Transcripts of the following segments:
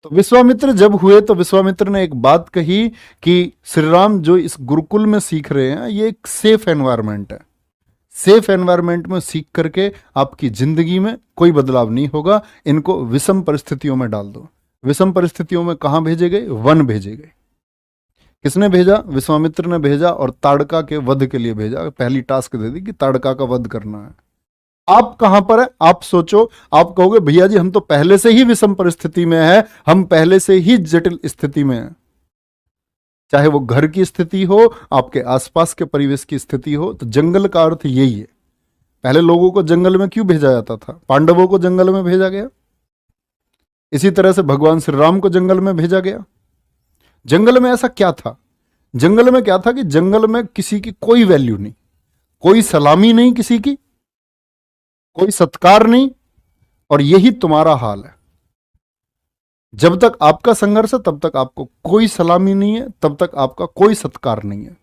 तो विश्वामित्र जब हुए तो विश्वामित्र ने एक बात कही कि श्री राम जो इस गुरुकुल में सीख रहे हैं ये एक सेफ एनवायरनमेंट है। सेफ एनवायरनमेंट में सीख करके आपकी जिंदगी में कोई बदलाव नहीं होगा, इनको विषम परिस्थितियों में डाल दो। विषम परिस्थितियों में कहां भेजे गए? वन भेजे गए। किसने भेजा? विश्वामित्र ने भेजा, और ताड़का के वध के लिए भेजा। पहली टास्क दे दी कि ताड़का का वध करना है। आप कहां पर है? आप सोचो। आप कहोगे भैया जी हम तो पहले से ही विषम परिस्थिति में है, हम पहले से ही जटिल स्थिति में है। चाहे वो घर की स्थिति हो, आपके आसपास के परिवेश की स्थिति हो, तो जंगल का अर्थ यही है। पहले लोगों को जंगल में क्यों भेजा जाता था? पांडवों को जंगल में भेजा गया, इसी तरह से भगवान श्री राम को जंगल में भेजा गया। जंगल में ऐसा क्या था? जंगल में क्या था कि जंगल में किसी की कोई वैल्यू नहीं, कोई सलामी नहीं, किसी की कोई सत्कार नहीं, और यही तुम्हारा हाल है। जब तक आपका संघर्ष है तब तक आपको कोई सलामी नहीं है, तब तक आपका कोई सत्कार नहीं है।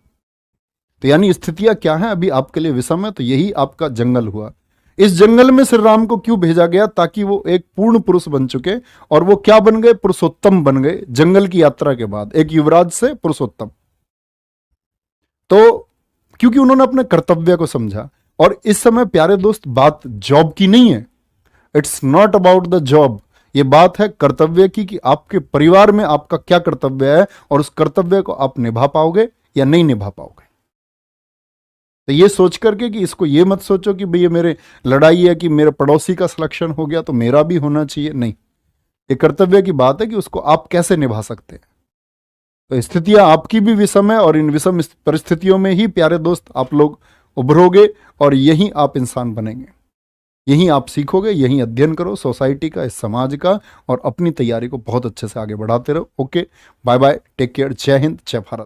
तो यानी स्थितियां क्या हैं? अभी आपके लिए विषम है, तो यही आपका जंगल हुआ। इस जंगल में श्री राम को क्यों भेजा गया? ताकि वो एक पूर्ण पुरुष बन चुके, और वो क्या बन गए? पुरुषोत्तम बन गए। जंगल की यात्रा के बाद एक युवराज से पुरुषोत्तम। तो क्योंकि उन्होंने अपने कर्तव्य को समझा। और इस समय प्यारे दोस्त बात जॉब की नहीं है, it's not about the job. ये बात है कर्तव्य की, कि आपके परिवार में आपका क्या कर्तव्य है, और उस कर्तव्य को आप निभा पाओगे या नहीं निभा पाओगे। तो ये सोच करके कि इसको ये मत सोचो कि भैया मेरे लड़ाई है कि मेरे पड़ोसी का सिलेक्शन हो गया तो मेरा भी होना चाहिए। नहीं, ये कर्तव्य की बात है कि उसको आप कैसे निभा सकते हैं। तो स्थितियां आपकी भी विषम है, और इन विषम परिस्थितियों में ही प्यारे दोस्त आप लोग उभरोगे, और यहीं आप इंसान बनेंगे। यहीं आप सीखोगे, यहीं अध्ययन करो सोसाइटी का, इस समाज का, और अपनी तैयारी को बहुत अच्छे से आगे बढ़ाते रहो। Okay, bye bye, take care, जय हिंद, जय भारत।